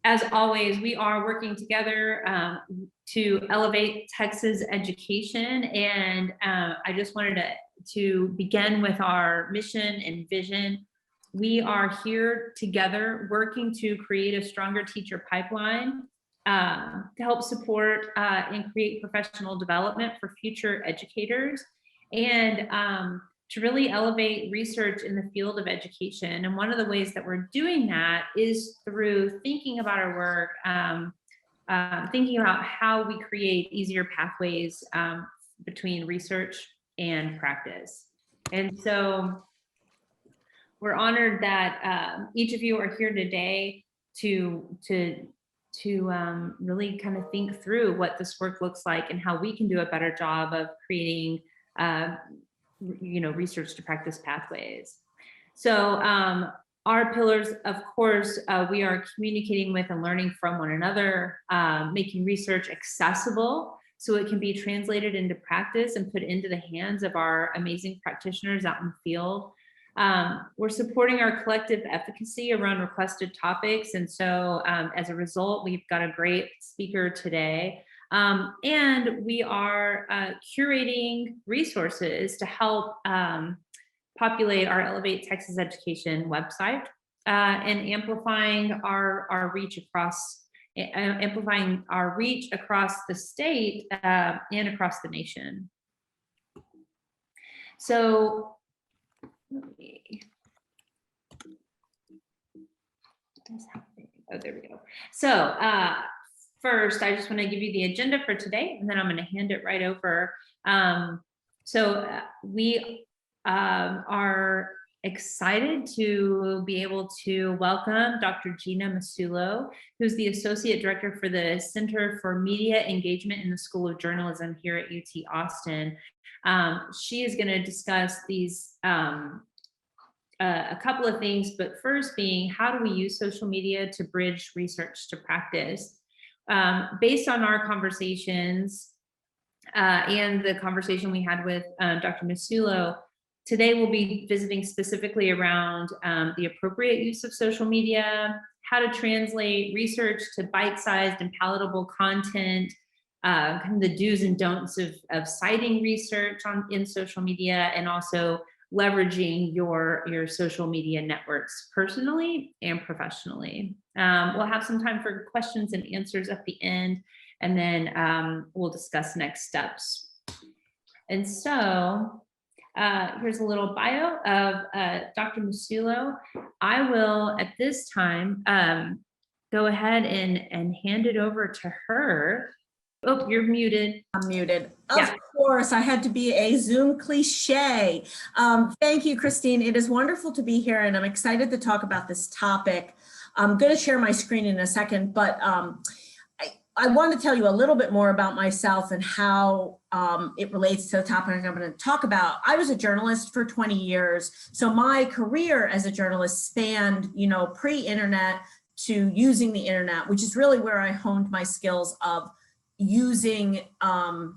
as always, we are working together to elevate Texas education. And I just wanted to begin with our mission and vision. We are here together working to create a stronger teacher pipeline to help support and create professional development for future educators, and to really elevate research in the field of education. And one of the ways that we're doing that is through thinking about our work, thinking about how we create easier pathways between research and practice. And so we're honored that each of you are here today to really kind of think through what this work looks like and how we can do a better job of creating research to practice pathways. So our pillars, of course, we are communicating with and learning from one another, making research accessible so it can be translated into practice and put into the hands of our amazing practitioners out in the field. We're supporting our collective efficacy around requested topics. And so as a result, we've got a great speaker today. And we are curating resources to help populate our Elevate Texas Education website and amplifying our reach across the state and across the nation. So let me. Oh, there we go. So first, I just want to give you the agenda for today, and then I'm going to hand it right over. We are excited to be able to welcome Dr. Gina Masulo, who's the Associate Director for the Center for Media Engagement in the School of Journalism here at UT Austin. She is going to discuss these a couple of things, but first being, how do we use social media to bridge research to practice? Based on our conversations and the conversation we had with Dr. Masulo, today we'll be visiting specifically around the appropriate use of social media, how to translate research to bite-sized and palatable content, kind of the do's and don'ts of citing research in social media, and also leveraging your social media networks personally and professionally. We'll have some time for questions and answers at the end, and then we'll discuss next steps. And so here's a little bio of Dr. Masulo. I will, at this time, go ahead and hand it over to her. Oh, you're muted. I'm muted. Of course, I had to be a Zoom cliche. Thank you, Christine. It is wonderful to be here, and I'm excited to talk about this topic. I'm going to share my screen in a second, but I want to tell you a little bit more about myself and how it relates to the topic I'm going to talk about. I was a journalist for 20 years, so my career as a journalist spanned, pre-internet to using the internet, which is really where I honed my skills of using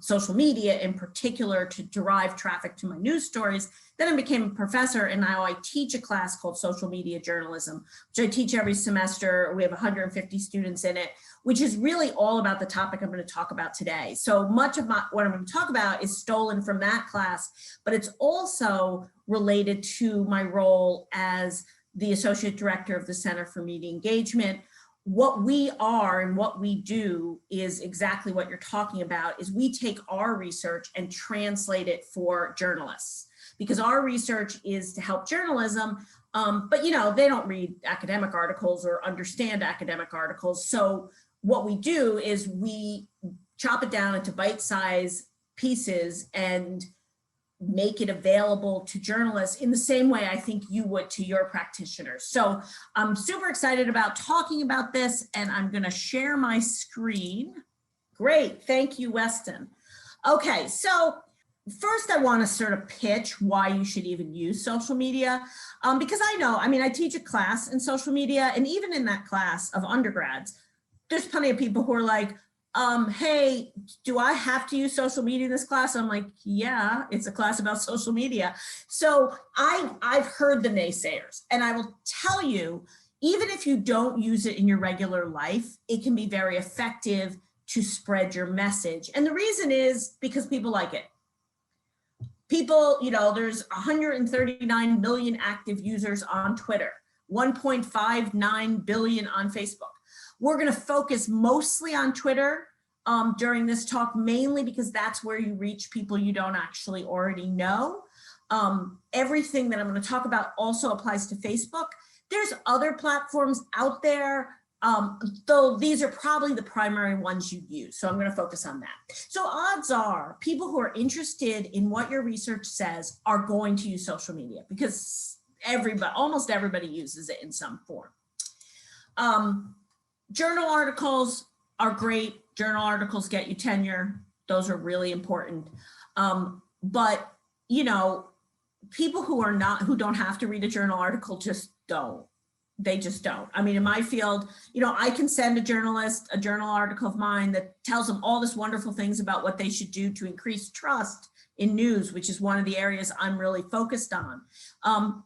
social media in particular to derive traffic to my news stories. Then I became a professor, and now I teach a class called Social Media Journalism, which I teach every semester. We have 150 students in it, which is really all about the topic I'm going to talk about today. So much of what I'm going to talk about is stolen from that class, but it's also related to my role as the Associate Director of the Center for Media Engagement. What we are and what we do is exactly what you're talking about, is we take our research and translate it for journalists, because our research is to help journalism, but they don't read academic articles or understand academic articles. So what we do is we chop it down into bite-sized pieces and make it available to journalists in the same way I think you would to your practitioners. So I'm super excited about talking about this, and I'm going to share my screen. Great, thank you, Weston. Okay, so first I want to sort of pitch why you should even use social media, because I teach a class in social media, and even in that class of undergrads, there's plenty of people who are like, hey, do I have to use social media in this class? I'm like, yeah, it's a class about social media. So I've heard the naysayers, and I will tell you, even if you don't use it in your regular life, it can be very effective to spread your message. And the reason is because people like it. People, there's 139 million active users on Twitter, 1.59 billion on Facebook. We're going to focus mostly on Twitter during this talk, mainly because that's where you reach people you don't actually already know. Everything that I'm going to talk about also applies to Facebook. There's other platforms out there, though these are probably the primary ones you use. So I'm going to focus on that. So odds are people who are interested in what your research says are going to use social media because almost everybody uses it in some form. Journal articles are great. Journal articles get you tenure. Those are really important. But, people who don't have to read a journal article just don't. They just don't. I mean, in my field, I can send a journalist a journal article of mine that tells them all this wonderful things about what they should do to increase trust in news, which is one of the areas I'm really focused on.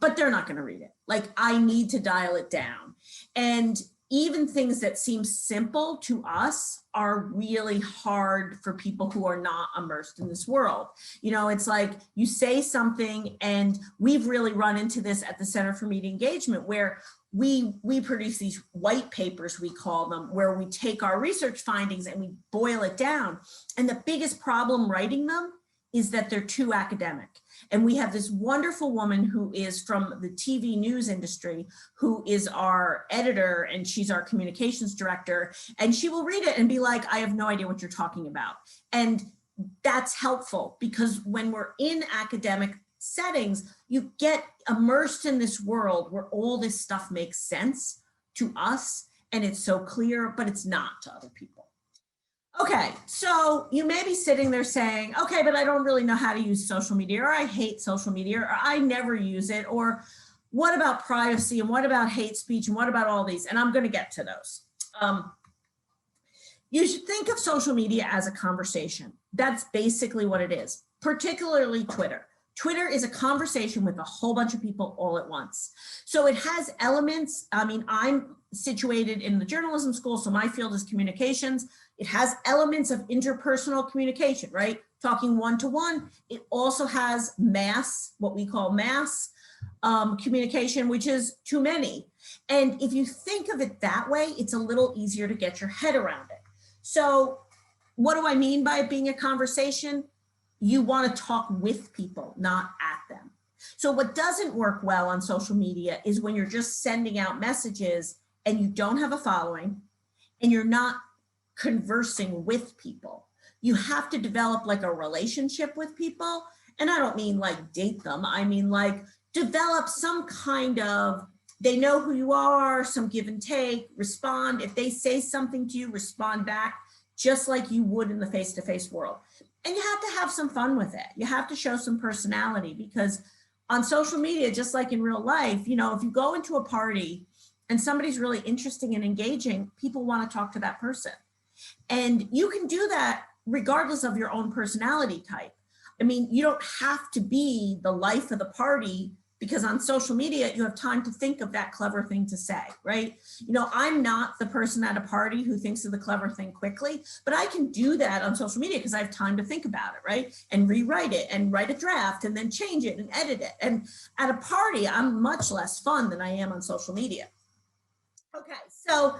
But they're not going to read it. Like, I need to dial it down. And even things that seem simple to us are really hard for people who are not immersed in this world. It's like you say something, and we've really run into this at the Center for Media Engagement, where we produce these white papers, we call them, where we take our research findings and we boil it down. And the biggest problem writing them is that they're too academic. And we have this wonderful woman who is from the TV news industry, who is our editor, and she's our communications director. And she will read it and be like, I have no idea what you're talking about. And that's helpful, because when we're in academic settings, you get immersed in this world where all this stuff makes sense to us and it's so clear, but it's not to other people. Okay, so you may be sitting there saying, okay, but I don't really know how to use social media, or I hate social media, or I never use it, or what about privacy, and what about hate speech, and what about all these? And I'm going to get to those. You should think of social media as a conversation. That's basically what it is, particularly Twitter. Twitter is a conversation with a whole bunch of people all at once. So it has elements. I mean, I'm situated in the journalism school, so my field is communications. It has elements of interpersonal communication, right? Talking one-to-one. It also has mass, what we call mass communication, which is too many. And if you think of it that way, it's a little easier to get your head around it. So what do I mean by it being a conversation? You want to talk with people, not at them. So what doesn't work well on social media is when you're just sending out messages and you don't have a following and you're not conversing with people. You have to develop like a relationship with people. And I don't mean like date them. I mean like develop some kind of, they know who you are, some give and take, respond. If they say something to you, respond back, just like you would in the face-to-face world. And you have to have some fun with it. You have to show some personality, because on social media, just like in real life, if you go into a party and somebody's really interesting and engaging, people want to talk to that person. And you can do that regardless of your own personality type. I mean, you don't have to be the life of the party, because on social media, you have time to think of that clever thing to say, right? I'm not the person at a party who thinks of the clever thing quickly, but I can do that on social media because I have time to think about it, right? And rewrite it and write a draft and then change it and edit it. And at a party, I'm much less fun than I am on social media. Okay, so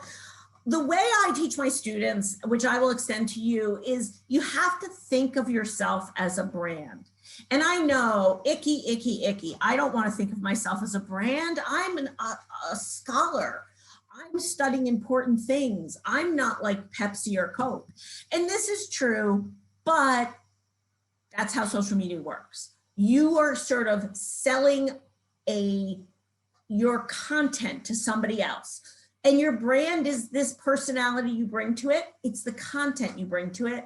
the way I teach my students, which I will extend to you, is you have to think of yourself as a brand. And I know, icky, icky, icky. I don't want to think of myself as a brand. I'm a scholar. I'm studying important things. I'm not like Pepsi or Coke. And this is true, but that's how social media works. You are sort of selling your content to somebody else. And your brand is this personality you bring to it. It's the content you bring to it.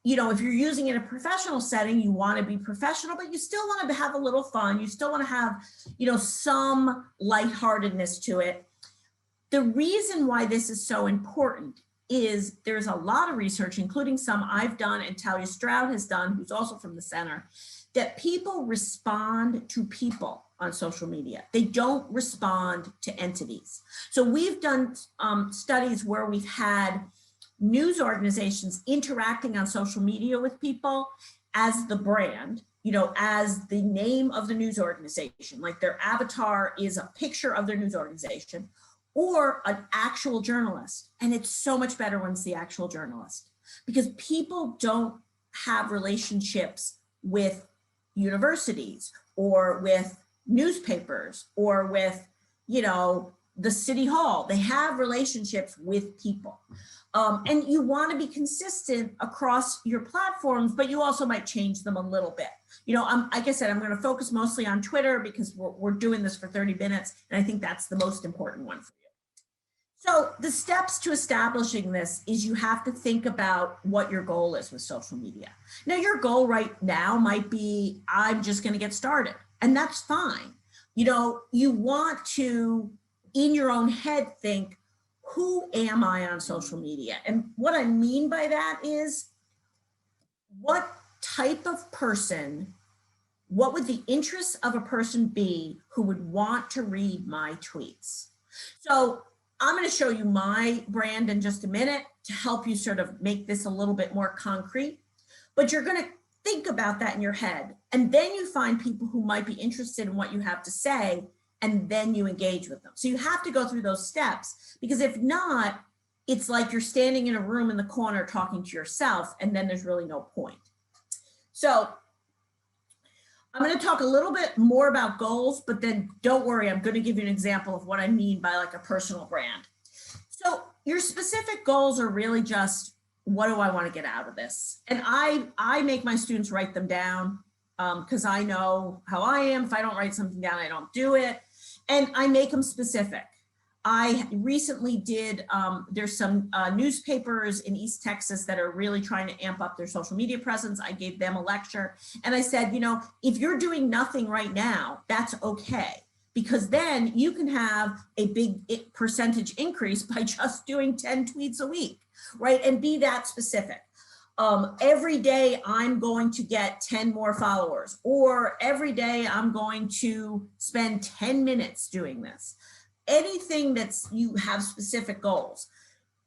If you're using it in a professional setting, you want to be professional, but you still want to have a little fun. You still want to have, some lightheartedness to it. The reason why this is so important is there's a lot of research, including some I've done and Talia Stroud has done, who's also from the center, that people respond to people on social media. They don't respond to entities. So we've done studies where we've had news organizations interacting on social media with people as the brand, you know, as the name of the news organization, like their avatar is a picture of their news organization, or an actual journalist. And it's so much better when it's the actual journalist, because people don't have relationships with universities or with newspapers or with, you know, the city hall. They have relationships with people. And you want to be consistent across your platforms, but you also might change them a little bit. You know, like I said, I'm going to focus mostly on Twitter because we're doing this for 30 minutes. And I think that's the most important one for you. So the steps to establishing this is you have to think about what your goal is with social media. Now, your goal right now might be, I'm just going to get started, and that's fine. You know, you want to, in your own head, think, who am I on social media? And what I mean by that is, what type of person, what would the interests of a person be who would want to read my tweets? So I'm going to show you my brand in just a minute to help you sort of make this a little bit more concrete, but you're going to think about that in your head. And then you find people who might be interested in what you have to say, and then you engage with them. So you have to go through those steps, because if not, it's like you're standing in a room in the corner talking to yourself, and then there's really no point. So I'm going to talk a little bit more about goals, but then don't worry, I'm going to give you an example of what I mean by like a personal brand. So your specific goals are really just, what do I want to get out of this? And I make my students write them down because I know how I am. If I don't write something down, I don't do it. And I make them specific. I recently did, there's some newspapers in East Texas that are really trying to amp up their social media presence. I gave them a lecture and I said, you know, if you're doing nothing right now, that's okay, because then you can have a big percentage increase by just doing 10 tweets a week, right? And be that specific. Every day I'm going to get 10 more followers, or every day I'm going to spend 10 minutes doing this. Anything that's, you have specific goals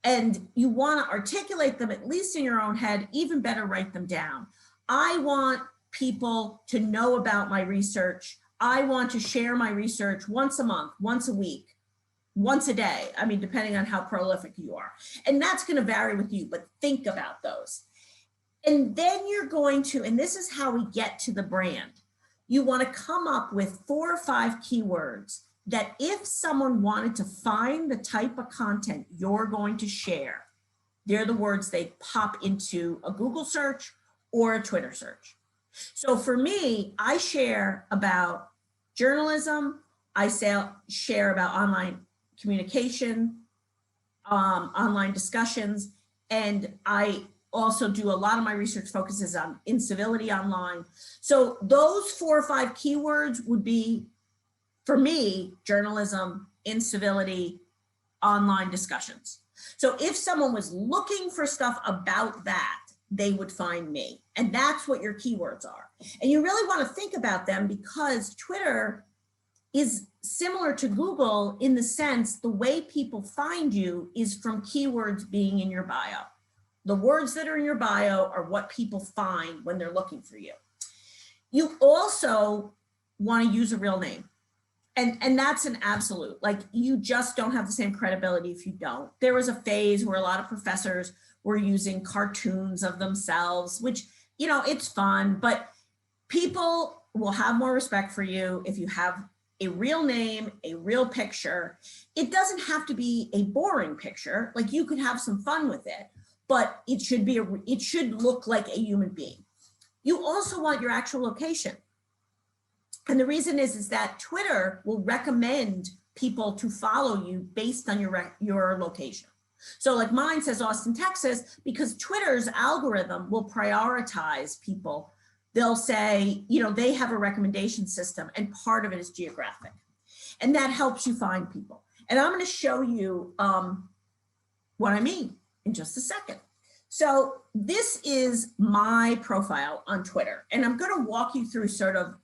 and you want to articulate them, at least in your own head, even better, write them down. I want people to know about my research. I want to share my research once a month, once a week, once a day. I mean, depending on how prolific you are. And that's going to vary with you, but think about those. And then you're going to, and this is how we get to the brand. You want to come up with 4 or 5 keywords that if someone wanted to find the type of content you're going to share, they're the words they pop into a Google search or a Twitter search. So for me, I share about journalism, I share about online communication, online discussions, and I also do a lot of my research focuses on incivility online. So those 4 or 5 keywords would be, for me, journalism, incivility, online discussions. So if someone was looking for stuff about that, they would find me. And that's what your keywords are. And you really want to think about them, because Twitter is similar to Google in the sense the way people find you is from keywords being in your bio. The words that are in your bio are what people find when they're looking for you. You also want to use a real name. And that's an absolute, like, you just don't have the same credibility if you don't. There was a phase where a lot of professors were using cartoons of themselves, which, you know, it's fun, but people will have more respect for you if you have a real name, a real picture. It doesn't have to be a boring picture. Like, you could have some fun with it, but it should be, it should look like a human being. You also want your actual location. And the reason is that Twitter will recommend people to follow you based on your location. So like mine says Austin, Texas, because Twitter's algorithm will prioritize people. They'll say, you know, they have a recommendation system and part of it is geographic. And that helps you find people. And I'm going to show you what I mean in just a second. So this is my profile on Twitter, and I'm going to walk you through sort of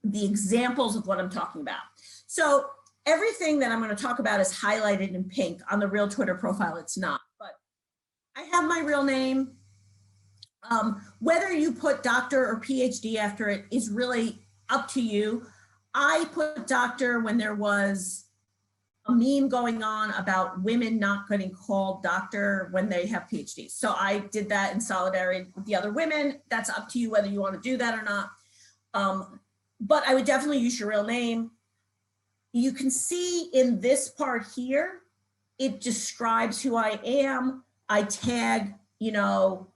the examples of what I'm talking about. So everything that I'm going to talk about is highlighted in pink. On the real Twitter profile, it's not, but I have my real name. Whether you put doctor or PhD after it is really up to you. I put doctor when there was a meme going on about women not getting called doctor when they have PhDs. So I did that in solidarity with the other women. That's up to you whether you want to do that or not. But I would definitely use your real name. You can see in this part here, it describes who I am. I tag, you know,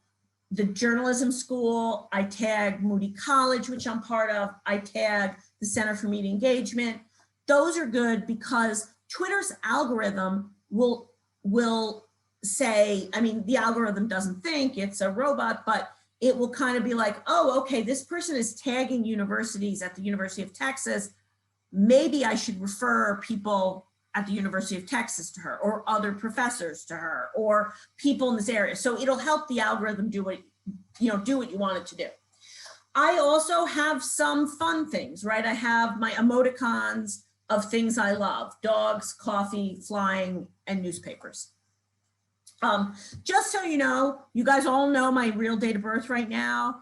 the journalism school. I tag Moody College, which I'm part of. I tag the Center for Media Engagement. Those are good because Twitter's algorithm will say, I mean, the algorithm doesn't think, it's a robot, but it will kind of be like, oh, okay, this person is tagging universities at the University of Texas. Maybe I should refer people at the University of Texas to her, or other professors to her, or people in this area. So it'll help the algorithm do what you want it to do. I also have some fun things, right? I have my emoticons of things I love: dogs, coffee, flying, and newspapers. Just so you know, you guys all know my real date of birth right now.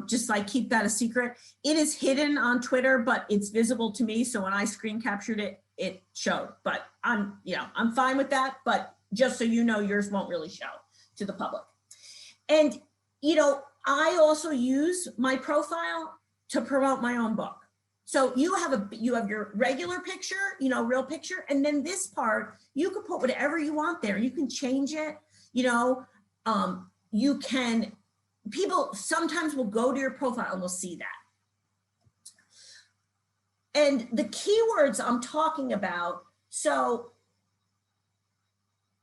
Just like keep that a secret. It is hidden on Twitter, but it's visible to me. So when I screen captured it, it showed, but I'm fine with that. But just so you know, yours won't really show to the public. And, I also use my profile to promote my own book. So you have your regular picture, real picture. And then this part, you can put whatever you want there. You can change it, people sometimes will go to your profile and will see that. And the keywords I'm talking about, so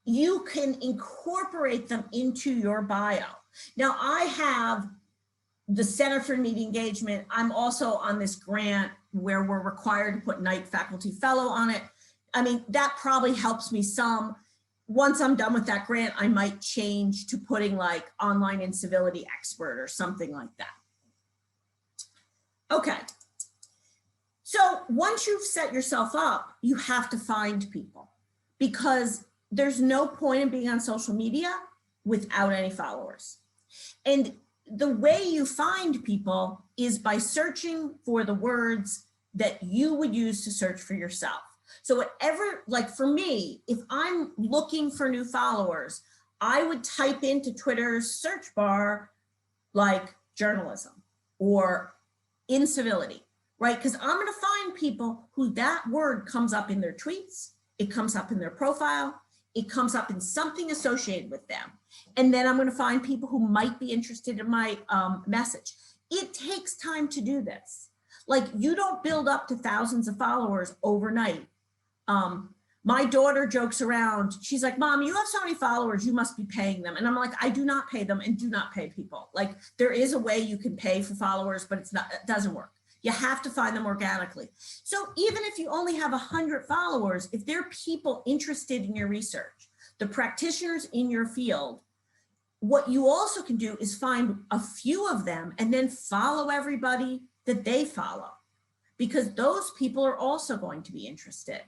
you can incorporate them into your bio. Now I have the Center for Media Engagement. I'm also on this grant where we're required to put Knight Faculty Fellow on it. I mean, that probably helps me some. Once I'm done with that grant, I might change to putting like online incivility expert or something like that. Okay. So once you've set yourself up, you have to find people, because there's no point in being on social media without any followers. And the way you find people is by searching for the words that you would use to search for yourself. So whatever, like for me, if I'm looking for new followers, I would type into Twitter's search bar, like journalism or incivility, right? Because I'm going to find people who that word comes up in their tweets, it comes up in their profile, it comes up in something associated with them. And then I'm going to find people who might be interested in my message. It takes time to do this. Like, you don't build up to thousands of followers overnight. My daughter jokes around. She's like, Mom, you have so many followers, you must be paying them. And I'm like, I do not pay them and do not pay people. Like, there is a way you can pay for followers, but it doesn't work. You have to find them organically. So even if you only have 100 followers, if there are people interested in your research, the practitioners in your field, what you also can do is find a few of them and then follow everybody that they follow, because those people are also going to be interested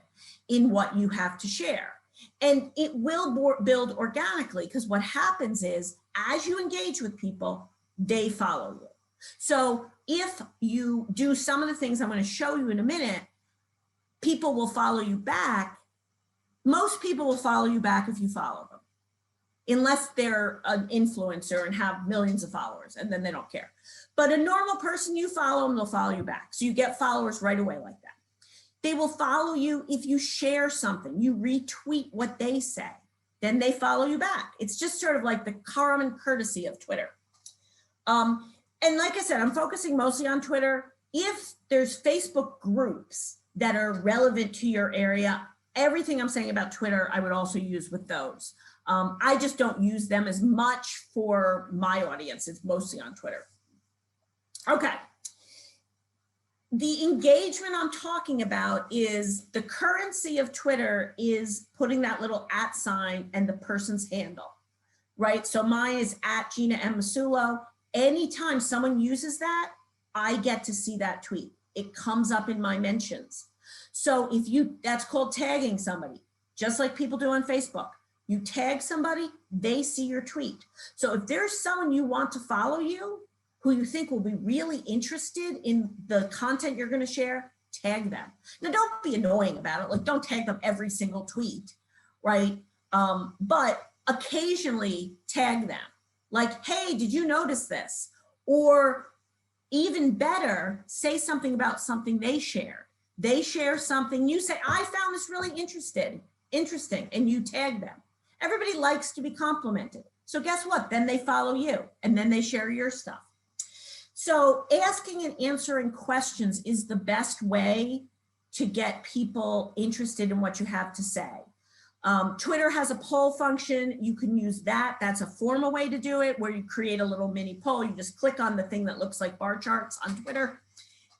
in what you have to share. And it will build organically, because what happens is, as you engage with people, they follow you. So if you do some of the things I'm going to show you in a minute, people will follow you back. Most people will follow you back if you follow them, unless they're an influencer and have millions of followers, and then they don't care. But a normal person, you follow them, they'll follow you back. So you get followers right away like that. They will follow you if you share something, you retweet what they say, then they follow you back. It's just sort of like the common courtesy of Twitter. And like I said, I'm focusing mostly on Twitter. If there's Facebook groups that are relevant to your area, everything I'm saying about Twitter, I would also use with those. I just don't use them as much for my audience. It's mostly on Twitter. Okay. The engagement I'm talking about is the currency of Twitter is putting that little @ and the person's handle. right? So mine is at Gina M. Masulo. Anytime someone uses that, I get to see that tweet. It comes up in my mentions. So if you, that's called tagging somebody, just like people do on Facebook. You tag somebody, they see your tweet. So if there's someone you want to follow you, who you think will be really interested in the content you're going to share, tag them. Now, don't be annoying about it. Like, don't tag them every single tweet, right? But occasionally tag them. Like, hey, did you notice this? Or even better, say something about something they shared. They share something, you say, I found this really interesting, and you tag them. Everybody likes to be complimented. So guess what? Then they follow you, and then they share your stuff. So asking and answering questions is the best way to get people interested in what you have to say. Twitter has a poll function. You can use that. That's a formal way to do it, where you create a little mini poll. You just click on the thing that looks like bar charts on Twitter,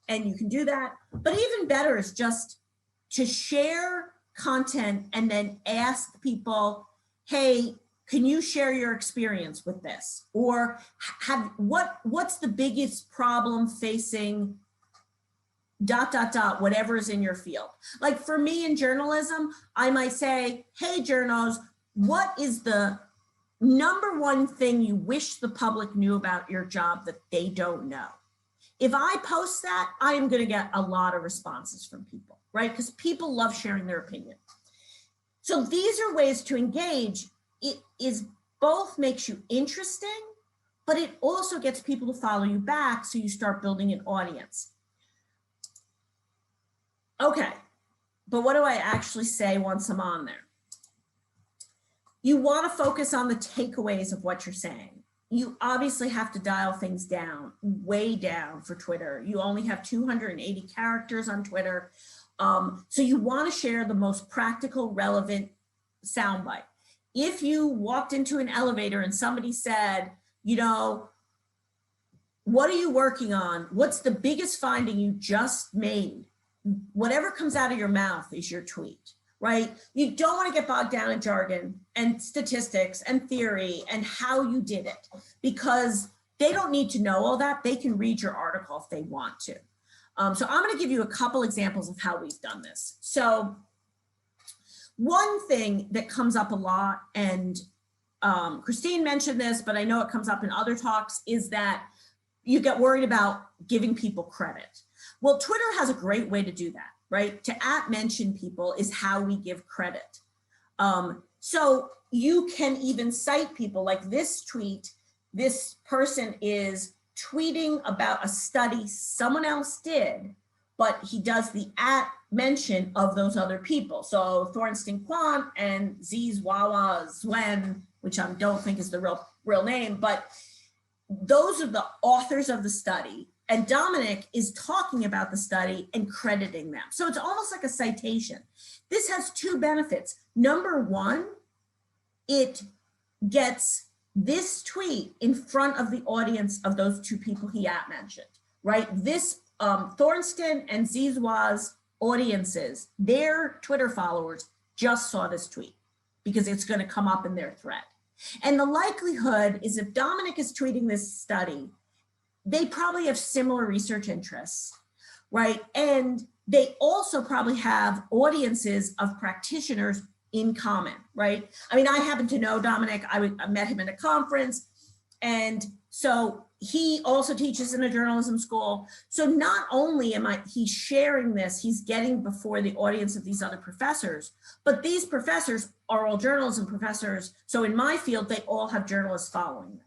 and you can do that. But even better is just to share content and then ask people, hey, can you share your experience with this? Or what's the biggest problem facing ... whatever is in your field. Like for me in journalism, I might say, hey, journos, what is the number one thing you wish the public knew about your job that they don't know? If I post that, I am going to get a lot of responses from people, right? Because people love sharing their opinion. So these are ways to engage. It is both makes you interesting, but it also gets people to follow you back, so you start building an audience. Okay, but what do I actually say once I'm on there? You want to focus on the takeaways of what you're saying. You obviously have to dial things down, way down for Twitter. You only have 280 characters on Twitter. So you want to share the most practical, relevant soundbite. If you walked into an elevator and somebody said, you know, what are you working on? What's the biggest finding you just made? Whatever comes out of your mouth is your tweet, right? You don't want to get bogged down in jargon and statistics and theory and how you did it, because they don't need to know all that. They can read your article if they want to. So I'm going to give you a couple examples of how we've done this. So one thing that comes up a lot, and Christine mentioned this, but I know it comes up in other talks, is that you get worried about giving people credit. Well, Twitter has a great way to do that, right? To @mention people is how we give credit. So you can even cite people like this tweet. This person is tweeting about a study someone else did, but he does the @mention of those other people. So Thorsten Quant and Zwawa Zwen, which I don't think is the real name, but those are the authors of the study. And Dominic is talking about the study and crediting them. So it's almost like a citation. This has two benefits. Number one, it gets this tweet in front of the audience of those two people he mentioned, right? This Thorsten and Zizwa's audiences, their Twitter followers just saw this tweet because it's going to come up in their thread. And the likelihood is if Dominic is tweeting this study, they probably have similar research interests, right? And they also probably have audiences of practitioners in common, right? I mean, I happen to know Dominic. I met him at a conference, and so he also teaches in a journalism school. So not only he's sharing this, he's getting before the audience of these other professors, but these professors are all journalism professors. So in my field, they all have journalists following them.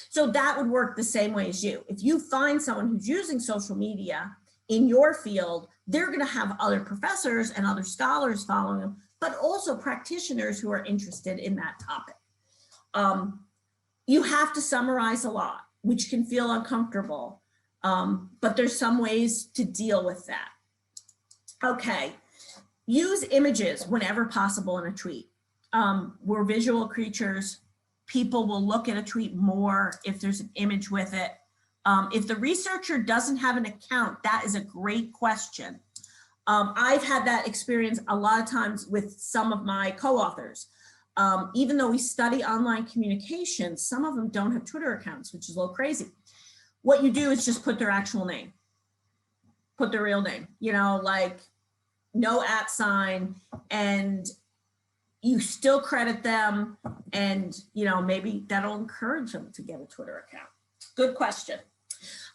So that would work the same way as you. If you find someone who's using social media in your field, they're going to have other professors and other scholars following them, but also practitioners who are interested in that topic. You have to summarize a lot, which can feel uncomfortable, but there's some ways to deal with that. Okay, use images whenever possible in a tweet. We're visual creatures. People will look at a tweet more if there's an image with it. If the researcher doesn't have an account, that is a great question. I've had that experience a lot of times with some of my co-authors. even though we study online communication, some of them don't have Twitter accounts, which is a little crazy. What you do is just put their actual name, put their real name, you know, like no @ sign, and you still credit them, and you know, maybe that'll encourage them to get a Twitter account. Good question.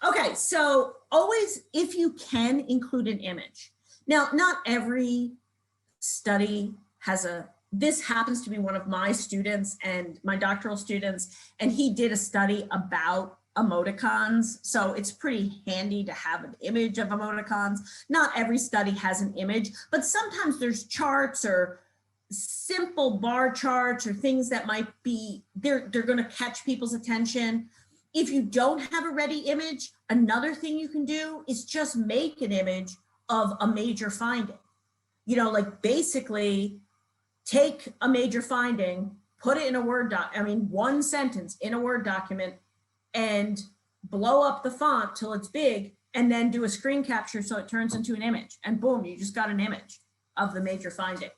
Okay, so always, if you can, include an image. Now, not every study has this happens to be one of my students and my doctoral students, and he did a study about emoticons. So it's pretty handy to have an image of emoticons. Not every study has an image, but sometimes there's charts or simple bar charts or things that might be, they're going to catch people's attention. If you don't have a ready image, another thing you can do is just make an image of a major finding. You know, like basically take a major finding, put it in a Word one sentence in a Word document, and blow up the font till it's big, and then do a screen capture so it turns into an image, and boom, you just got an image of the major finding.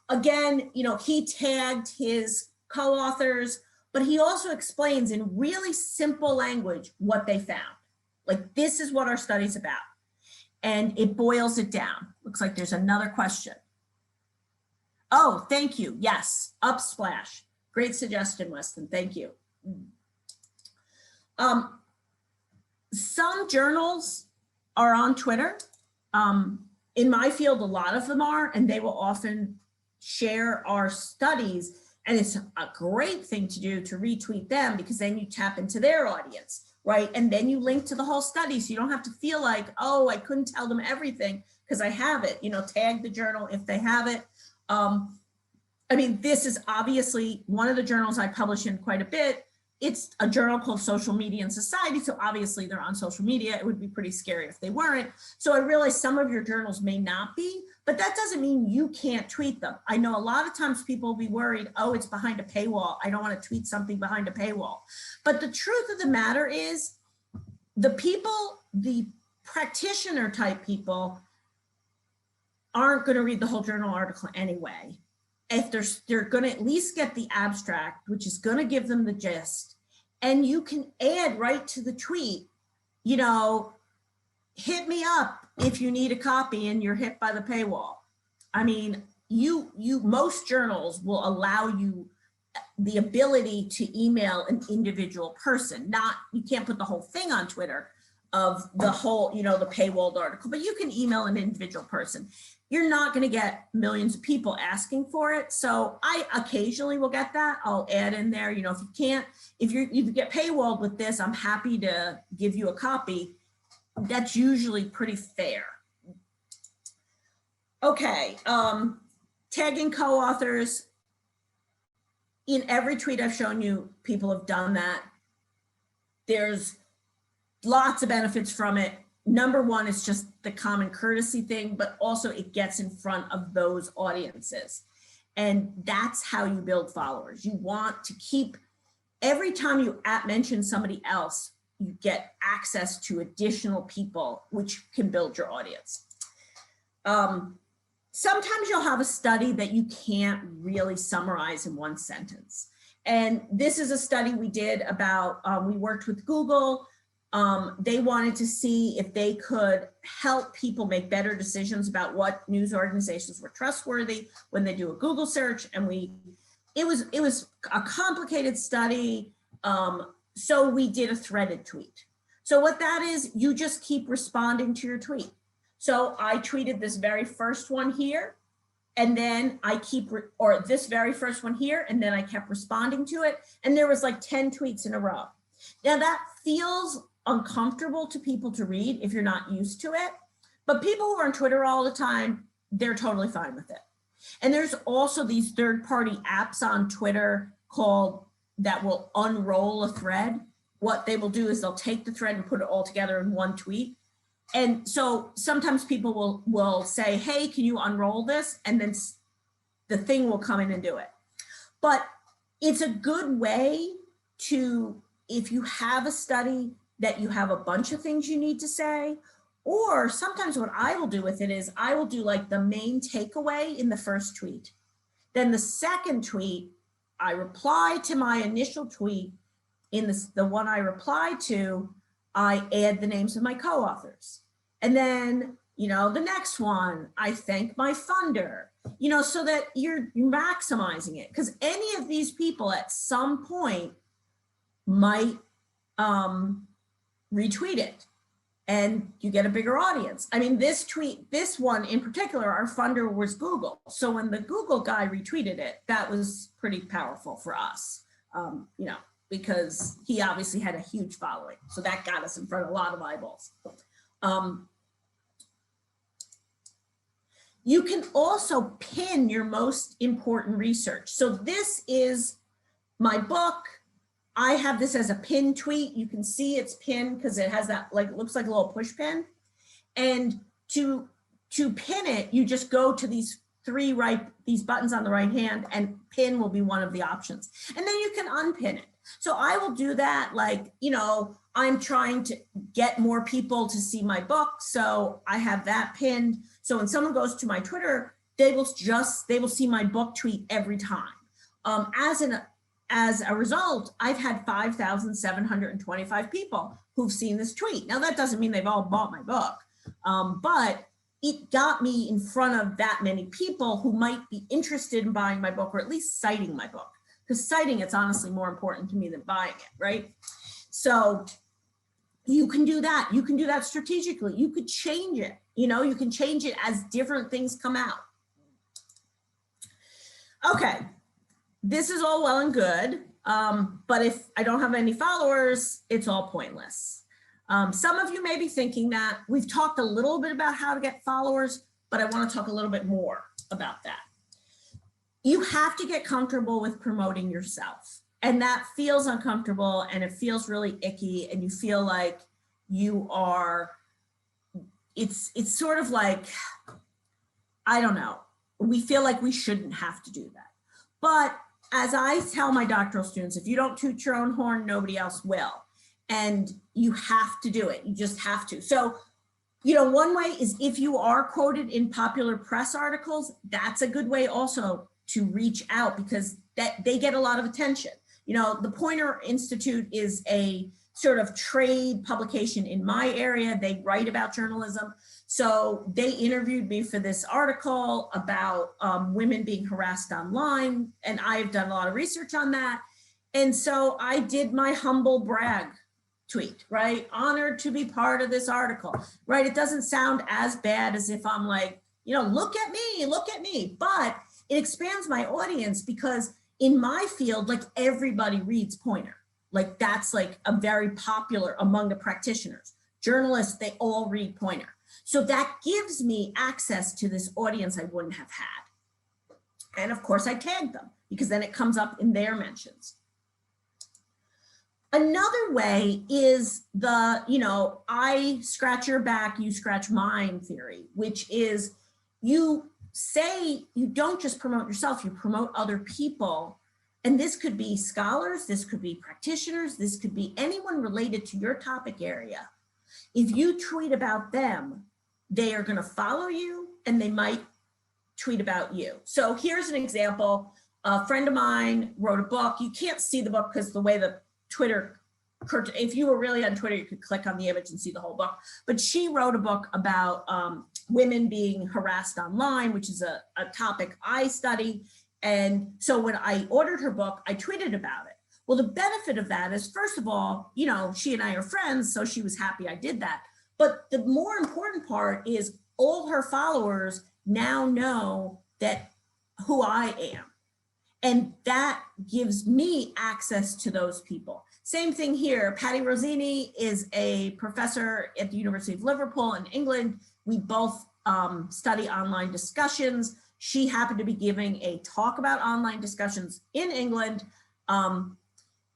Again, you know, he tagged his co-authors, but he also explains in really simple language what they found. Like, this is what our study's about. And it boils it down. Looks like there's another question. Oh, thank you. Yes, Upsplash. Great suggestion, Weston. Thank you. Some journals are on Twitter. In my field, a lot of them are, and they will often share our studies. And it's a great thing to do to retweet them, because then you tap into their audience, right? And then you link to the whole study, so you don't have to feel like, oh, I couldn't tell them everything because I have it. You know, tag the journal if they have it. I mean, this is obviously one of the journals I publish in quite a bit. It's a journal called Social Media and Society, so obviously they're on social media. It would be pretty scary if they weren't. So I realize some of your journals may not be, but that doesn't mean you can't tweet them. I know a lot of times people will be worried, oh, it's behind a paywall. I don't want to tweet something behind a paywall. But the truth of the matter is, the people, the practitioner type people, aren't going to read the whole journal article anyway. If they're going to at least get the abstract, which is going to give them the gist, and you can add right to the tweet, you know, hit me up if you need a copy and you're hit by the paywall. I mean, most journals will allow you the ability to email an individual person. You can't put the whole thing on Twitter of the whole, you know, the paywalled article, but you can email an individual person. You're not going to get millions of people asking for it. So I occasionally will get that. I'll add in there, you know, if you get paywalled with this, I'm happy to give you a copy. That's usually pretty fair. Okay, tagging co-authors. In every tweet I've shown you, people have done that. There's lots of benefits from it. Number one, it's just the common courtesy thing, but also it gets in front of those audiences. And that's how you build followers. You want to keep, every time you mention somebody else, you get access to additional people, which can build your audience. Sometimes you'll have a study that you can't really summarize in one sentence. And this is a study we did about, we worked with Google. They wanted to see if they could help people make better decisions about what news organizations were trustworthy when they do a Google search. And it was a complicated study. So we did a threaded tweet. So what that is, you just keep responding to your tweet. So I tweeted this very first one here, and then I this very first one here, and then I kept responding to it. And there was like 10 tweets in a row. Now that feels uncomfortable to people to read if you're not used to it, but people who are on Twitter all the time, they're totally fine with it. And there's also these third-party apps on Twitter that will unroll a thread. What they will do is they'll take the thread and put it all together in one tweet. And so sometimes people will say, hey, can you unroll this? And then the thing will come in and do it. But it's a good way to, if you have a study that you have a bunch of things you need to say, or sometimes what I will do with it is I will do like the main takeaway in the first tweet. Then the second tweet, I reply to my initial tweet. In the one I replied to, I add the names of my co-authors. And then, the next one, I thank my funder, so that you're maximizing it. Because any of these people at some point might retweet it and you get a bigger audience. I mean, this one in particular, our funder was Google. So when the Google guy retweeted it, that was pretty powerful for us, because he obviously had a huge following. So that got us in front of a lot of eyeballs. You can also pin your most important research. So this is my book. I have this as a pin tweet. You can see it's pinned because it has that, looks like a little push pin. And to pin it, you just go to these these buttons on the right hand, and pin will be one of the options. And then you can unpin it. So I will do that, I'm trying to get more people to see my book. So I have that pinned. So when someone goes to my Twitter, they will see my book tweet every time. As a result, I've had 5,725 people who've seen this tweet. Now that doesn't mean they've all bought my book, but it got me in front of that many people who might be interested in buying my book, or at least citing my book. Because citing it's honestly more important to me than buying it, right? So you can do that. You can do that strategically. You could change it. You can change it as different things come out. Okay, this is all well and good, but if I don't have any followers, it's all pointless. Some of you may be thinking that. We've talked a little bit about how to get followers, but I want to talk a little bit more about that. You have to get comfortable with promoting yourself, and that feels uncomfortable and it feels really icky, and you feel like you are, it's sort of like, I don't know, we feel like we shouldn't have to do that. But as I tell my doctoral students, if you don't toot your own horn, nobody else will. And you have to do it. You just have to. So, one way is if you are quoted in popular press articles, that's a good way also to reach out, because they get a lot of attention. The Poynter Institute is a sort of trade publication in my area. They write about journalism. So they interviewed me for this article about women being harassed online. And I've done a lot of research on that. And so I did my humble brag tweet, right? Honored to be part of this article, right? It doesn't sound as bad as if I'm like, look at me, but it expands my audience, because in my field, everybody reads Poynter. That's a very popular among the practitioners. Journalists, they all read Poynter. So that gives me access to this audience I wouldn't have had. And of course I tag them, because then it comes up in their mentions. Another way is the, I scratch your back, you scratch mine theory, which is you say you don't just promote yourself, you promote other people. And this could be scholars, this could be practitioners, this could be anyone related to your topic area. If you tweet about them, they are going to follow you and they might tweet about you. So here's an example. A friend of mine wrote a book. You can't see the book because the way the Twitter, if you were really on Twitter, you could click on the image and see the whole book. But she wrote a book about women being harassed online, which is a topic I study. And so when I ordered her book, I tweeted about it. Well, the benefit of that is, first of all, she and I are friends, so she was happy I did that. But the more important part is all her followers now know that who I am. And that gives me access to those people. Same thing here. Patty Rossini is a professor at the University of Liverpool in England. We both study online discussions. She happened to be giving a talk about online discussions in England.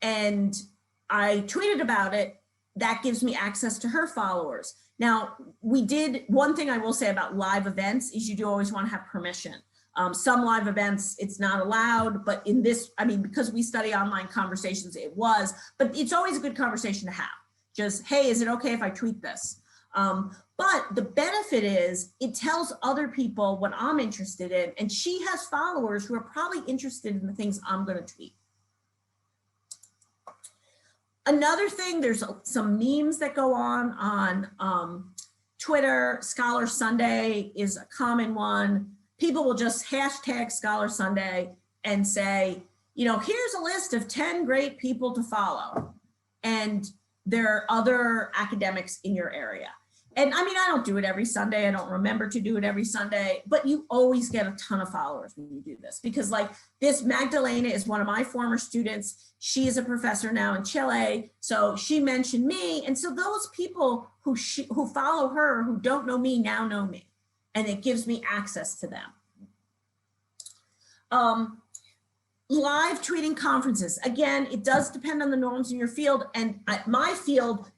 And I tweeted about it. That gives me access to her followers. Now, one thing I will say about live events is you do always want to have permission. Some live events, it's not allowed, but in this, because we study online conversations, it was, but it's always a good conversation to have. Just, hey, is it okay if I tweet this? But the benefit is it tells other people what I'm interested in, and she has followers who are probably interested in the things I'm going to tweet. Another thing, there's some memes that go on Twitter. Scholar Sunday is a common one. People will just hashtag Scholar Sunday and say, you know, here's a list of 10 great people to follow. And there are other academics in your area. And I mean, I don't do it every Sunday. I don't remember to do it every Sunday, but you always get a ton of followers when you do this, because like this Magdalena is one of my former students. She is a professor now in Chile. So she mentioned me. And so those people who follow her, who don't know me, now know me. And it gives me access to them. Live tweeting conferences. Again, it does depend on the norms in your field. And at my field,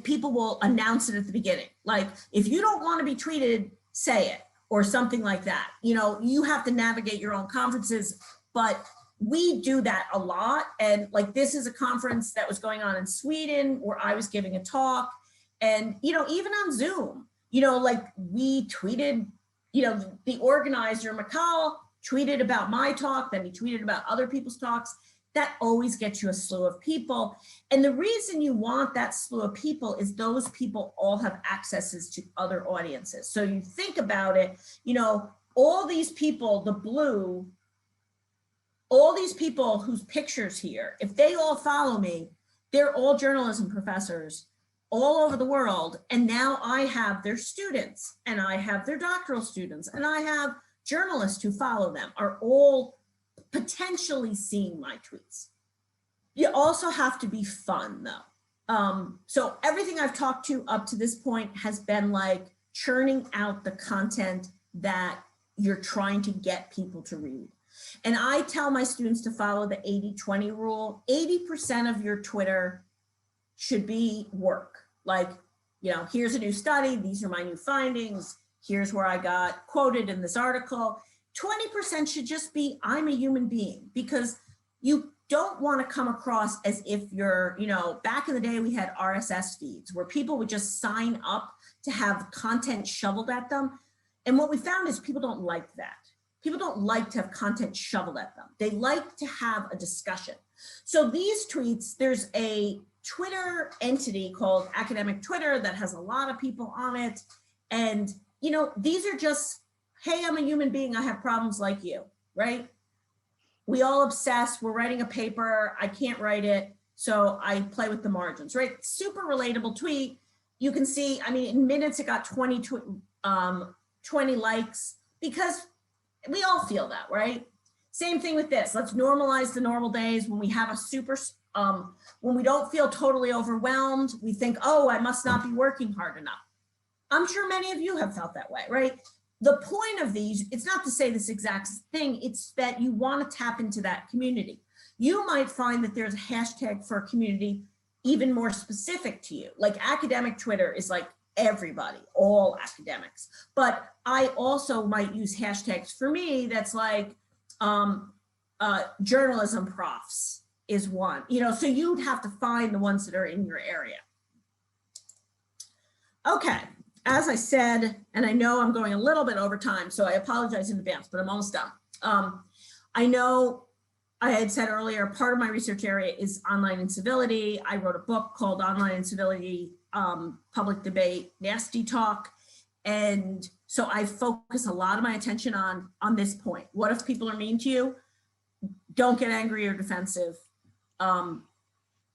people will announce it at the beginning. Like, if you don't want to be tweeted, say it, or something like that. You know, you have to navigate your own conferences, but we do that a lot. And like, this is a conference that was going on in Sweden where I was giving a talk. And, you know, even on Zoom, you know, like we tweeted, you know, the organizer, Mikal, tweeted about my talk, then he tweeted about other people's talks. That always gets you a slew of people. And the reason you want that slew of people is those people all have accesses to other audiences. So you think about it, you know, all these people, the blue, all these people whose pictures here, if they all follow me, they're all journalism professors all over the world. And now I have their students, and I have their doctoral students, and I have journalists who follow them, are all potentially seeing my tweets. You also have to be fun though. So everything I've talked to up to this point has been like churning out the content that you're trying to get people to read. And I tell my students to follow the 80-20 rule. 80% of your Twitter should be work. Like, you know, here's a new study, these are my new findings, here's where I got quoted in this article. 20% should just be, I'm a human being, because you don't want to come across as if you're, you know, back in the day we had RSS feeds where people would just sign up to have content shoveled at them. And what we found is people don't like that. People don't like to have content shoveled at them. They like to have a discussion. So these tweets, there's a Twitter entity called Academic Twitter that has a lot of people on it. And, you know, these are just, hey, I'm a human being, I have problems like you, right? We all obsess, we're writing a paper, I can't write it, so I play with the margins, right? Super relatable tweet. You can see, I mean, in minutes it got 20 likes, because we all feel that, right? Same thing with this. Let's normalize the normal days when we have a super, when we don't feel totally overwhelmed, we think, oh, I must not be working hard enough. I'm sure many of you have felt that way, right? The point of these, it's not to say this exact thing, it's that you want to tap into that community. You might find that there's a hashtag for a community even more specific to you. Like academic Twitter is like everybody, all academics. But I also might use hashtags for me that's like journalism profs is one, you know, so you'd have to find the ones that are in your area. Okay. As I said, and I know I'm going a little bit over time, so I apologize in advance, but I'm almost done. I know I had said earlier, part of my research area is online incivility. I wrote a book called Online Incivility, Public Debate, Nasty Talk. And so I focus a lot of my attention on this point. What if people are mean to you? Don't get angry or defensive.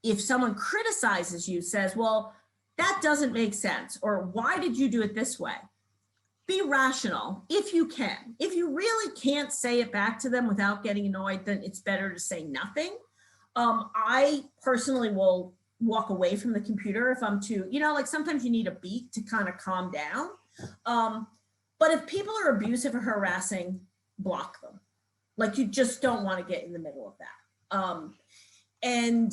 If someone criticizes you, says, well, that doesn't make sense, or why did you do it this way? Be rational if you can. If you really can't say it back to them without getting annoyed, then it's better to say nothing. I personally will walk away from the computer if I'm too, you know, like sometimes you need a beat to kind of calm down. But if people are abusive or harassing, block them. Like you just don't want to get in the middle of that. And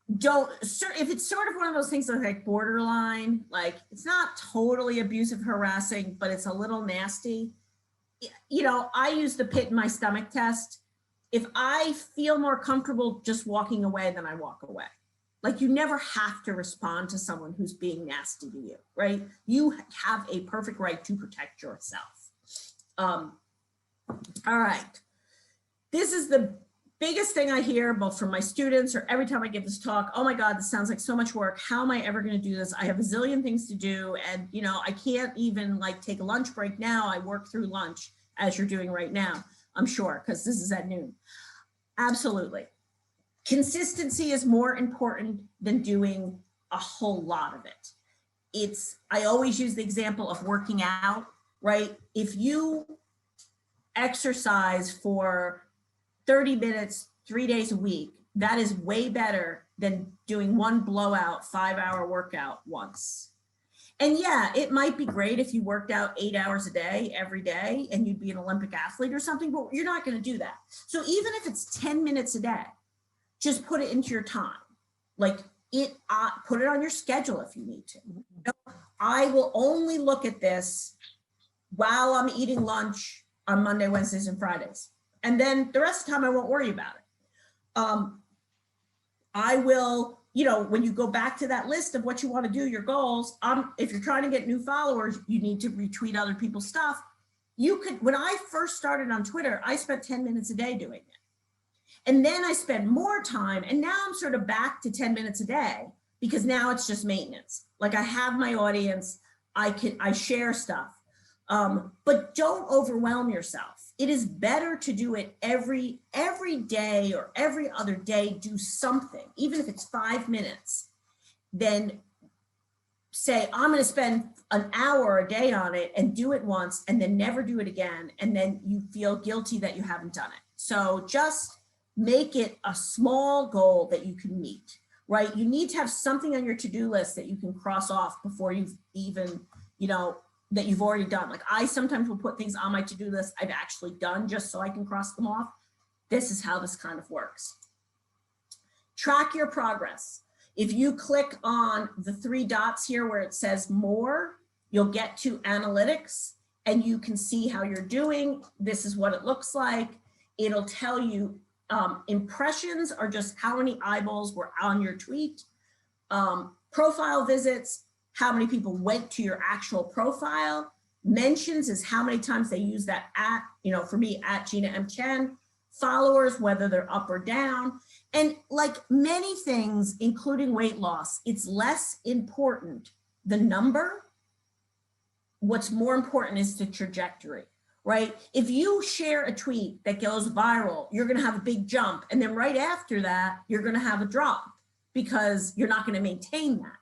if it's sort of one of those things that's like borderline, like it's not totally abusive, harassing, but it's a little nasty. You know, I use the pit in my stomach test. If I feel more comfortable just walking away, then I walk away. Like you never have to respond to someone who's being nasty to you, right? You have a perfect right to protect yourself. All right. This is the biggest thing I hear both from my students or every time I give this talk. Oh my God, this sounds like so much work. How am I ever going to do this? I have a zillion things to do. And you know, I can't even like take a lunch break now. I work through lunch as you're doing right now, I'm sure, because this is at noon. Absolutely. Consistency is more important than doing a whole lot of it. I always use the example of working out, right? If you exercise for 30 minutes, 3 days a week, that is way better than doing one blowout 5-hour workout once. And yeah, it might be great if you worked out 8 hours a day, every day, and you'd be an Olympic athlete or something, but you're not going to do that. So even if it's 10 minutes a day, just put it into your time. Like put it on your schedule if you need to. You know, I will only look at this while I'm eating lunch on Monday, Wednesdays, and Fridays. And then the rest of the time I won't worry about it. I will, you know, when you go back to that list of what you want to do, your goals, if you're trying to get new followers, you need to retweet other people's stuff. You could, when I first started on Twitter, I spent 10 minutes a day doing it. And then I spent more time, and now I'm sort of back to 10 minutes a day because now it's just maintenance. Like I have my audience, I share stuff, but don't overwhelm yourself. It is better to do it every day or every other day, do something, even if it's 5 minutes, then say, I'm going to spend an hour a day on it and do it once and then never do it again. And then you feel guilty that you haven't done it. So just make it a small goal that you can meet, right? You need to have something on your to-do list that you can cross off before you've even, you know, that you've already done. Like I sometimes will put things on my to-do list I've actually done just so I can cross them off. This is how this kind of works. Track your progress. If you click on the 3 dots here where it says more, you'll get to analytics and you can see how you're doing. This is what it looks like. It'll tell you impressions are just how many eyeballs were on your tweet. Profile visits, how many people went to your actual profile. Mentions is how many times they use that at, you know, for me, at Gina M. Chen. Followers, whether they're up or down. And like many things, including weight loss, it's less important, the number. What's more important is the trajectory, right? If you share a tweet that goes viral, you're going to have a big jump. And then right after that, you're going to have a drop because you're not going to maintain that.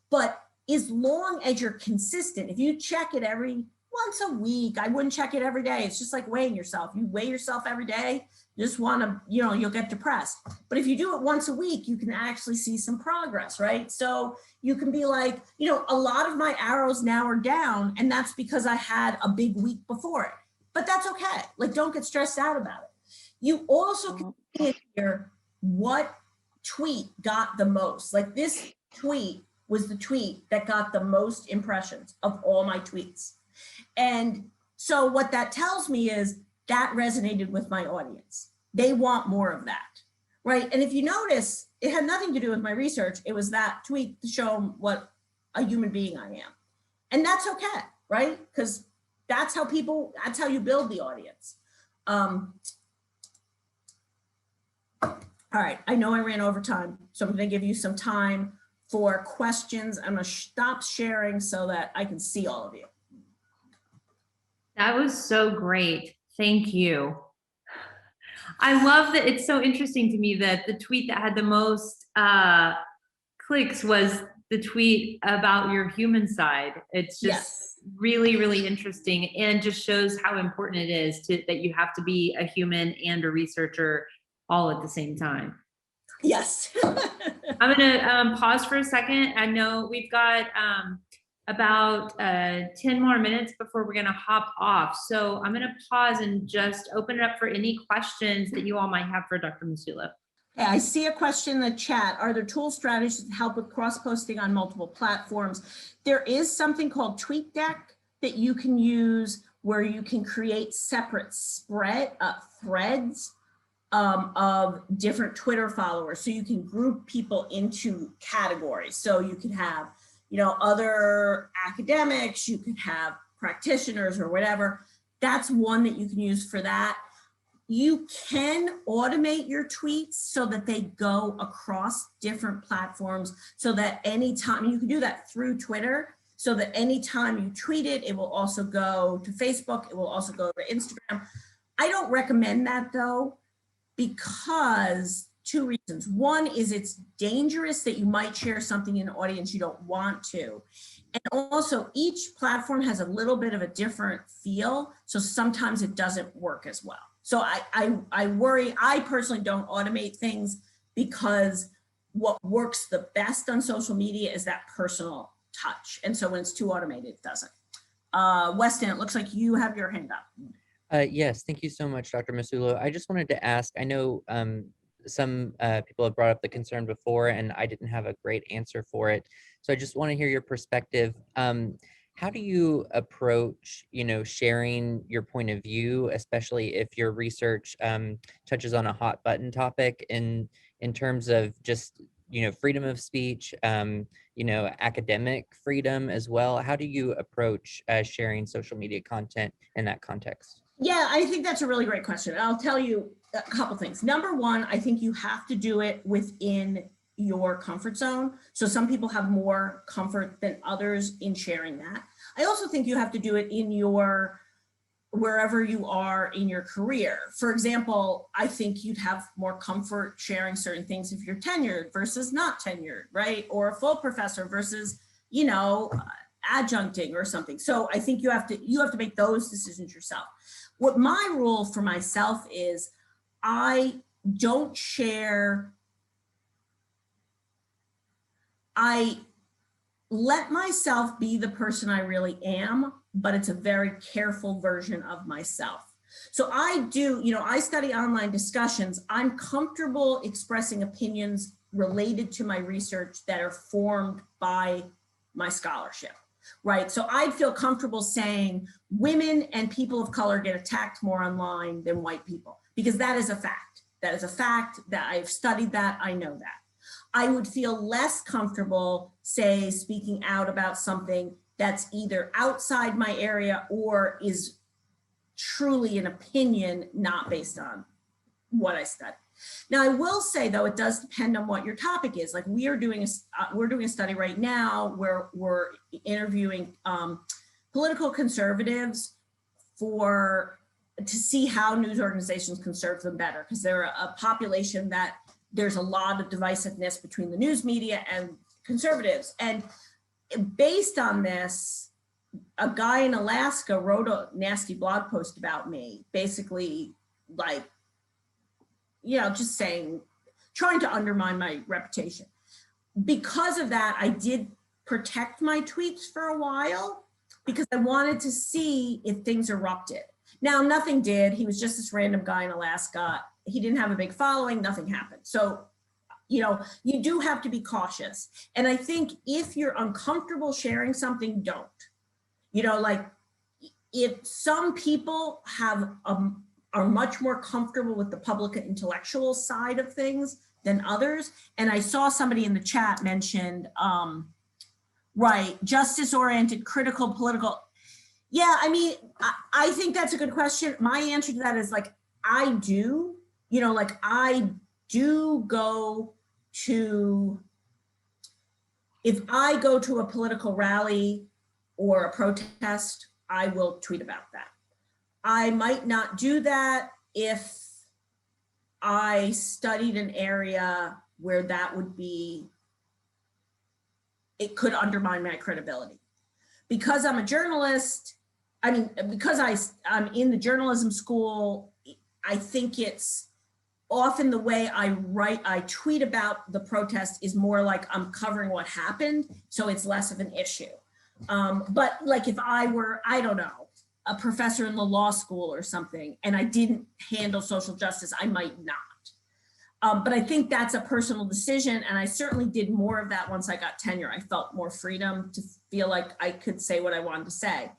But as long as you're consistent, if you check it every once a week, I wouldn't check it every day. It's just like weighing yourself. You weigh yourself every day, you just want to, you know, you'll get depressed. But if you do it once a week, you can actually see some progress, right? So you can be like, you know, a lot of my arrows now are down, and that's because I had a big week before it. But that's okay. Like, don't get stressed out about it. You also can see here what tweet got the most. Like this tweet was the tweet that got the most impressions of all my tweets. And so what that tells me is that resonated with my audience. They want more of that, right? And if you notice, it had nothing to do with my research. It was that tweet to show them what a human being I am. And that's okay, right? Because that's how you build the audience. All right, I know I ran over time, so I'm gonna give you some time for questions. I'm gonna stop sharing so that I can see all of you. That was so great. Thank you. I love that. It's so interesting to me that the tweet that had the most clicks was the tweet about your human side. It's just really, really interesting and just shows how important it is that you have to be a human and a researcher all at the same time. Yes. I'm gonna pause for a second. I know we've got about 10 more minutes before we're gonna hop off. So I'm gonna pause and just open it up for any questions that you all might have for Dr. Masulo. Yeah, I see a question in the chat. Are there tool strategies to help with cross-posting on multiple platforms? There is something called TweetDeck that you can use where you can create separate threads of different Twitter followers. So you can group people into categories. So you could have, other academics, you could have practitioners or whatever. That's one that you can use for that. You can automate your tweets so that they go across different platforms so that anytime, you can do that through Twitter, so that anytime you tweet it, it will also go to Facebook, it will also go to Instagram. I don't recommend that though, because two reasons. One is it's dangerous that you might share something in an audience you don't want to. And also each platform has a little bit of a different feel. So sometimes it doesn't work as well. So I worry, I personally don't automate things because what works the best on social media is that personal touch. And so when it's too automated, it doesn't. Weston, it looks like you have your hand up. Yes, thank you so much, Dr. Masulo. I just wanted to ask, I know some people have brought up the concern before and I didn't have a great answer for it. So I just want to hear your perspective. How do you approach, sharing your point of view, especially if your research touches on a hot button topic in terms of just, freedom of speech, academic freedom as well? How do you approach sharing social media content in that context? Yeah, I think that's a really great question. I'll tell you a couple things. Number one, I think you have to do it within your comfort zone. So some people have more comfort than others in sharing that. I also think you have to do it in wherever you are in your career. For example, I think you'd have more comfort sharing certain things if you're tenured versus not tenured, right? Or a full professor versus, adjuncting or something. So I think you have to make those decisions yourself. What my rule for myself is, I don't share, I let myself be the person I really am, but it's a very careful version of myself. So I do, I study online discussions. I'm comfortable expressing opinions related to my research that are formed by my scholarship, right? So I'd feel comfortable saying women and people of color get attacked more online than white people, because that is a fact. That is a fact that I've studied that, I know that. I would feel less comfortable, say, speaking out about something that's either outside my area or is truly an opinion not based on what I study. Now, I will say, though, it does depend on what your topic is. Like we're doing a study right now where we're interviewing political conservatives to see how news organizations can serve them better, because they're a population that there's a lot of divisiveness between the news media and conservatives. And based on this, a guy in Alaska wrote a nasty blog post about me, basically like, just saying, trying to undermine my reputation. Because of that, I did protect my tweets for a while because I wanted to see if things erupted. Now, nothing did. He was just this random guy in Alaska. He didn't have a big following, nothing happened. So, you do have to be cautious. And I think if you're uncomfortable sharing something, don't. Like if some people are much more comfortable with the public and intellectual side of things than others. And I saw somebody in the chat mentioned, right, justice-oriented, critical, political. Yeah, I mean, I think that's a good question. My answer to that is like, I do go to, if I go to a political rally or a protest, I will tweet about that. I might not do that if I studied an area where that would be, it could undermine my credibility. Because I'm a journalist, because I'm in the journalism school, I think it's often the way I tweet about the protest is more like I'm covering what happened, so it's less of an issue. But like if I were, I don't know, a professor in the law school or something, and I didn't handle social justice, I might not. But I think that's a personal decision. And I certainly did more of that once I got tenure. I felt more freedom to feel like I could say what I wanted to say.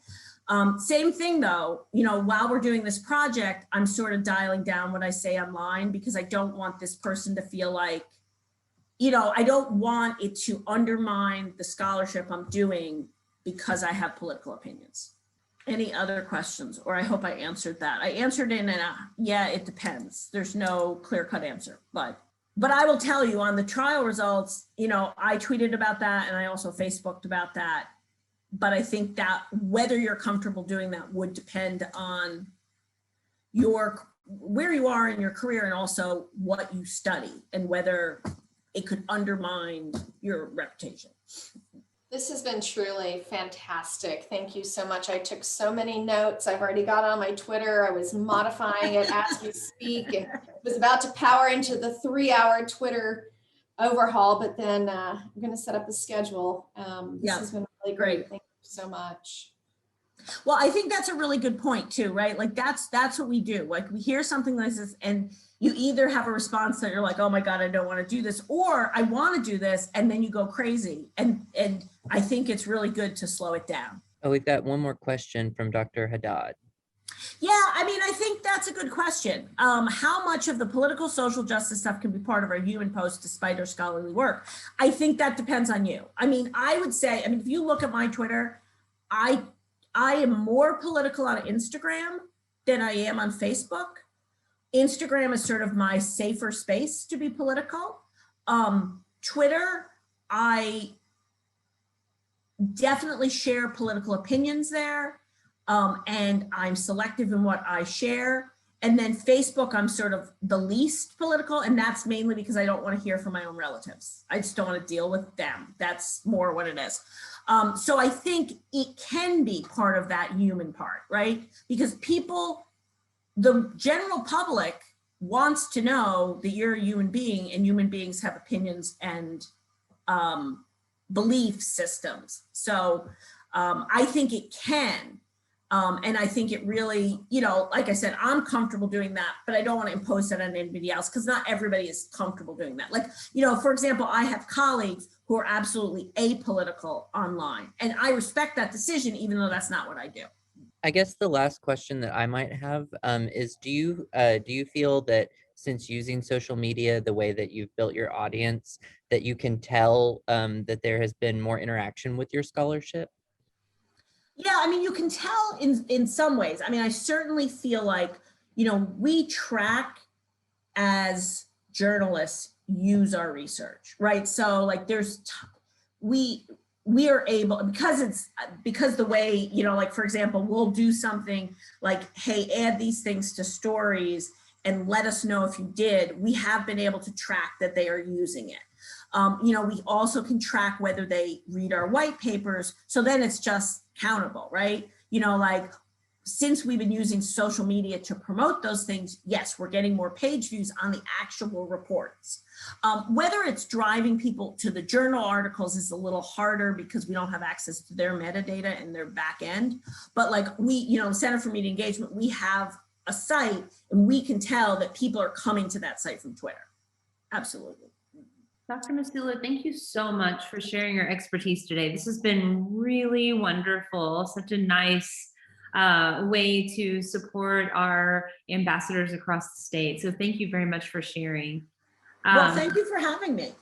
Same thing though, while we're doing this project, I'm sort of dialing down what I say online because I don't want this person to feel like, I don't want it to undermine the scholarship I'm doing because I have political opinions. Any other questions? Or I hope I answered that. I answered in yeah, it depends. There's no clear-cut answer, but I will tell you on the trial results, I tweeted about that and I also Facebooked about that. But I think that whether you're comfortable doing that would depend on where you are in your career and also what you study and whether it could undermine your reputation. This has been truly fantastic. Thank you so much. I took so many notes. I've already got on my Twitter. I was modifying it as we speak and was about to power into the 3-hour Twitter overhaul, but then I'm going to set up a schedule. This has been really great. Thank you so much. Well, I think that's a really good point too, right? Like that's what we do. Like we hear something like this and you either have a response that you're like, oh my God, I don't want to do this, or I want to do this, and then you go crazy. And I think it's really good to slow it down. Oh, we've got one more question from Dr. Haddad. Yeah, I think that's a good question. How much of the political social justice stuff can be part of our human post despite our scholarly work? I think that depends on you. I would say, if you look at my Twitter, I am more political on Instagram than I am on Facebook. Instagram is sort of my safer space to be political. Twitter, I definitely share political opinions there. And I'm selective in what I share. And then Facebook, I'm sort of the least political, and that's mainly because I don't want to hear from my own relatives. I just don't want to deal with them. That's more what it is. So I think it can be part of that human part, right? Because the general public wants to know that you're a human being and human beings have opinions and belief systems. So I think it can. And I think it really, like I said, I'm comfortable doing that, but I don't want to impose that on anybody else because not everybody is comfortable doing that. Like, for example, I have colleagues who are absolutely apolitical online, and I respect that decision, even though that's not what I do. I guess the last question that I might have is, do you feel that since using social media the way that you've built your audience, that you can tell that there has been more interaction with your scholarship? Yeah, you can tell in some ways. I certainly feel like, we track as journalists use our research, right? So like we are able, because the way, like for example, we'll do something like, hey, add these things to stories and let us know if you did. We have been able to track that they are using it. We also can track whether they read our white papers. So then it's just countable, right? Like since we've been using social media to promote those things, yes, we're getting more page views on the actual reports. Whether it's driving people to the journal articles is a little harder because we don't have access to their metadata and their back end. But like Center for Media Engagement, we have a site and we can tell that people are coming to that site from Twitter. Absolutely. Dr. Masulo, thank you so much for sharing your expertise today. This has been really wonderful, such a nice way to support our ambassadors across the state. So thank you very much for sharing. Well, thank you for having me.